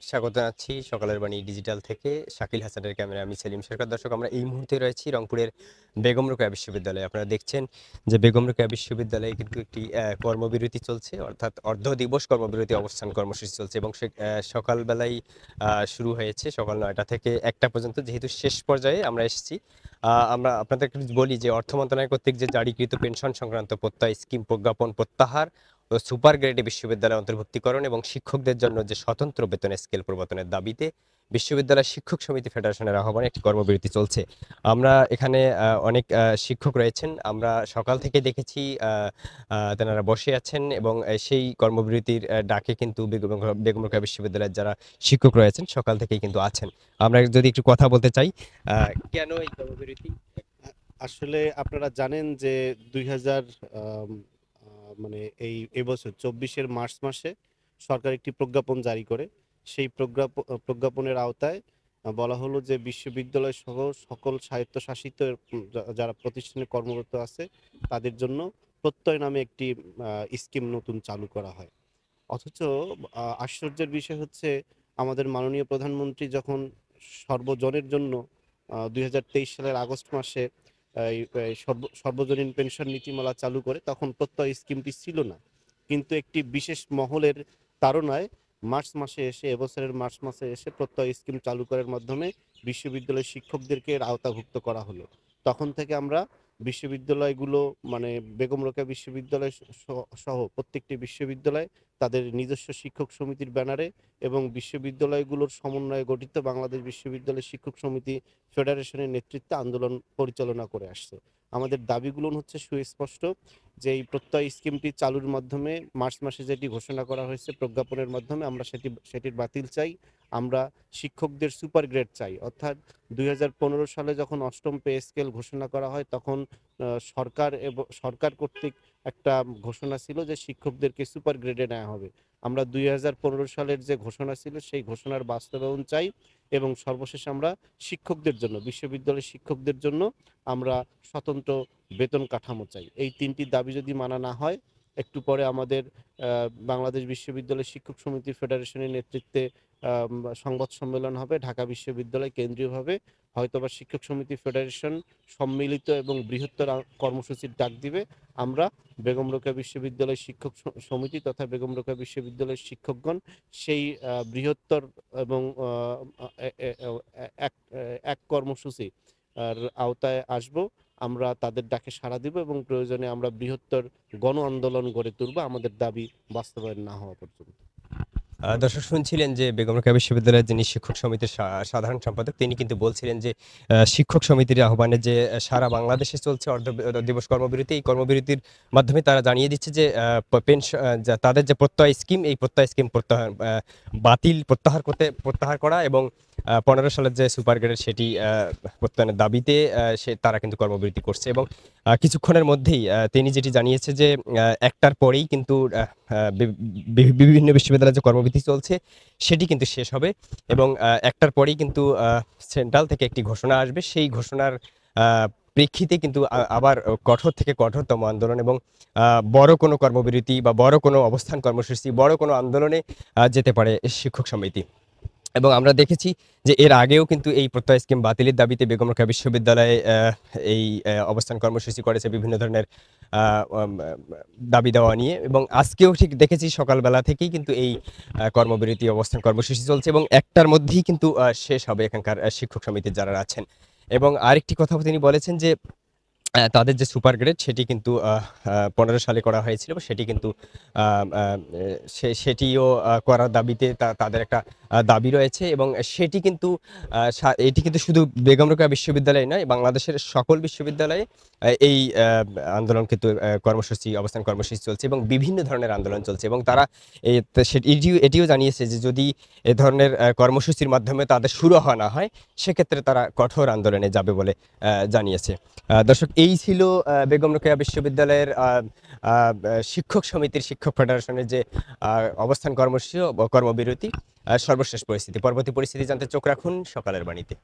স্বাগত জানাচ্ছি সকালের বাণী ডিজিটাল থেকে। শাকিল হাসানের ক্যামেরায় আমি সেলিম সরকার। দর্শক, আমরা এই মুহূর্তে রয়েছি রংপুরের বেগম রোকেয়া বিশ্ববিদ্যালয়ে। আপনারা দেখছেন যে বেগম রোকেয়া বিশ্ববিদ্যালয়ে কিন্তু একটি কর্মবিরতি চলছে, অর্থাৎ অর্ধ দিবস কর্মবিরতি অবস্থান কর্মসূচি চলছে এবং সকালবেলায় শুরু হয়েছে সকাল ৯টা থেকে ১টা পর্যন্ত। যেহেতু শেষ পর্যায়ে আমরা এসেছি, আমরা আপনাদেরকে বলি যে অর্থ মন্ত্রণালয় কর্তৃক যে জারিকৃত পেনশন সংক্রান্ত প্রত্যয় স্কিম প্রজ্ঞাপন প্রত্যাহার ও সুপার গ্রেডে বিশ্ববিদ্যালয় অন্তর্ভুক্তিকরণ এবং শিক্ষকদের জন্য যে স্বতন্ত্র বেতনের স্কেল প্রবর্তনের দাবিতে বিশ্ববিদ্যালয় শিক্ষক সমিতি ফেডারেশনের আহ্বানে একটি কর্মবিরতি চলছে। আমরা এখানে অনেক শিক্ষক রয়েছেন। আমরা সকাল থেকে দেখেছি তেনারা বসে আছেন এবং সেই কর্মবিরতির ডাকে কিন্তু বেগম রোকেয়া বিশ্ববিদ্যালয়ের যারা শিক্ষক রয়েছেন সকাল থেকেই কিন্তু আছেন। আমরা যদি একটু কথা বলতে চাই, কেন এই কর্মবিরতি? আসলে আপনারা জানেন যে ২০০০ মানে এবছর ২৪-এর মার্চ মাসে সরকার একটি প্রজ্ঞাপন জারি করে। সেই প্রজ্ঞাপনের আওতায় বলা হলো যে বিশ্ববিদ্যালয় সহ সকল স্বায়ত্তশাসিত যারা প্রতিষ্ঠানে কর্মরত আছে তাদের জন্য প্রত্যয় নামে একটি স্কিম নতুন চালু করা হয়। অথচ আশ্চর্যের বিষয় হচ্ছে আমাদের মাননীয় প্রধানমন্ত্রী যখন সর্বজনের জন্য ২০২৩ সালের আগস্ট মাসে এই এই সর্বজনীন পেনশন নীতিমালা চালু করে তখন প্রত্যয় স্কিমটি ছিল না। কিন্তু একটি বিশেষ মহলের তাড়নায় এবছরের মার্চ মাসে এসে প্রত্যয় স্কিম চালু করার মাধ্যমে বিশ্ববিদ্যালয়ের শিক্ষকদেরকে এর আওতাভুক্ত করা হলো। তখন থেকে আমরা বিশ্ববিদ্যালয়গুলো মানে বেগম রোকেয়া বিশ্ববিদ্যালয় সহ প্রত্যেকটি বিশ্ববিদ্যালয় তাদের নিজস্ব শিক্ষক সমিতির ব্যানারে এবং বিশ্ববিদ্যালয়গুলোর সমন্বয়ে গঠিত বাংলাদেশ বিশ্ববিদ্যালয় শিক্ষক সমিতি ফেডারেশনের নেতৃত্বে আন্দোলন পরিচালনা করে আসছে। আমাদের দাবিগুলো হচ্ছে সুস্পষ্ট যে এই প্রত্যয় স্কিমটি চালুর মাধ্যমে মার্চ মাসে যেটি ঘোষণা করা হয়েছে প্রজ্ঞাপনের মাধ্যমে আমরা সেটির বাতিল চাই। আমরা শিক্ষকদের সুপার গ্রেড চাই। অর্থাৎ ২০১৫ সালে যখন ৮ম পে স্কেল ঘোষণা করা হয় তখন সরকার কর্তৃক একটা ঘোষণা ছিল যে শিক্ষকদেরকে সুপার গ্রেডে নেওয়া হবে। আমরা ২০১৫ সালের যে ঘোষণা ছিল সেই ঘোষণার বাস্তবায়ন চাই এবং সর্বশেষ আমরা শিক্ষকদের জন্য বিশ্ববিদ্যালয়ের শিক্ষকদের জন্য আমরা স্বতন্ত্র বেতন কাঠামো চাই। এই ৩টি দাবি যদি মানা না হয় একটু পরে আমাদের বাংলাদেশ বিশ্ববিদ্যালয় শিক্ষক সমিতি ফেডারেশনের নেতৃত্বে সংবাদ সম্মেলন হবে ঢাকা বিশ্ববিদ্যালয় কেন্দ্রীয়ভাবে। হয়তোবা শিক্ষক সমিতি ফেডারেশন সম্মিলিত এবং বৃহত্তর কর্মসূচির ডাক দিবে। আমরা বেগম রোকেয়া বিশ্ববিদ্যালয় শিক্ষক সমিতি তথা বেগম রোকেয়া বিশ্ববিদ্যালয়ের শিক্ষকগণ সেই বৃহত্তর এবং এক এক কর্মসূচি আর আওতায় আসব। আমরা তাদের ডাকে সাড়া দিব এবং প্রয়োজনে আমরা বৃহত্তর গণ আন্দোলন গড়ে তুলব আমাদের দাবি বাস্তবায়ন না হওয়া পর্যন্ত। দর্শক, শুনছিলেন যে বেগম রোকেয়া বিশ্ববিদ্যালয়ের যিনি শিক্ষক সমিতির সাধারণ সম্পাদক, তিনি কিন্তু বলছিলেন যে শিক্ষক সমিতির আহ্বানে যে সারা বাংলাদেশে চলছে অর্ধ দিবস কর্মবিরতি, এই কর্মবিরতির মাধ্যমে তারা জানিয়ে দিচ্ছে যে তাদের যে প্রত্যয় স্কিম, এই প্রত্যয় স্কিম প্রত্যাহার করা এবং ১৫ সালের যে সুপার গ্রেড সেটি প্রত্যয়নের দাবিতে তারা কিন্তু কর্মবিরতি করছে এবং কিছুক্ষণের মধ্যেই তিনি যেটি জানিয়েছে যে ১টার পরেই কিন্তু বিভিন্ন বিশ্ববিদ্যালয়ে যে কর্মবিরতি চলছে সেটি কিন্তু শেষ হবে এবং ১টার পরেই কিন্তু সেন্ট্রাল থেকে একটি ঘোষণা আসবে। সেই ঘোষণার প্রেক্ষিতে কিন্তু আবার কঠোর থেকে কঠোরতম আন্দোলন এবং বড় কোনো কর্মবিরতি বা বড় কোনো অবস্থান কর্মসূচি, বড় কোনো আন্দোলনে যেতে পারে শিক্ষক সমিতি। এবং আমরা দেখেছি যে এর আগেও কিন্তু এই প্রত্যয় স্কিম বাতিলের দাবিতে বেগম রোকেয়া বিশ্ববিদ্যালয়ে এই অবস্থান কর্মসূচি করেছে বিভিন্ন ধরনের দাবি দেওয়া নিয়ে এবং আজকেও ঠিক দেখেছি সকালবেলা থেকেই কিন্তু এই কর্মবিরতি অবস্থান কর্মসূচি চলছে এবং ১টার মধ্যেই কিন্তু শেষ হবে এখানকার শিক্ষক সমিতির যারা আছেন। এবং আরেকটি কথা তিনি বলেছেন যে তাদের যে সুপার গ্রেড সেটি কিন্তু ১৫ সালে করা হয়েছিল। সেটি কিন্তু সেটিও করার দাবিতে তাদের একটা দাবি রয়েছে এবং সেটি কিন্তু এটি কিন্তু শুধু বেগম রোকেয়া বিশ্ববিদ্যালয় নয়, বাংলাদেশের সকল বিশ্ববিদ্যালয়ে এই আন্দোলন কিন্তু অবস্থান কর্মসূচি চলছে এবং বিভিন্ন ধরনের আন্দোলন চলছে এবং তারা এটিও জানিয়েছে যে যদি এ ধরনের কর্মসূচির মাধ্যমে তাদের শুরু হওয়া না হয় সেক্ষেত্রে তারা কঠোর আন্দোলনে যাবে বলে জানিয়েছে। দর্শক, এই ছিল বেগম রোকেয়া বিশ্ববিদ্যালয়ের শিক্ষক সমিতির শিক্ষক ফেডারেশনের যে অবস্থান কর্মসূচি কর্মবিরতি সর্বশেষ পরিস্থিতি। পরবর্তী পরিস্থিতি জানতে চোখ রাখুন সকালের বাণীতে।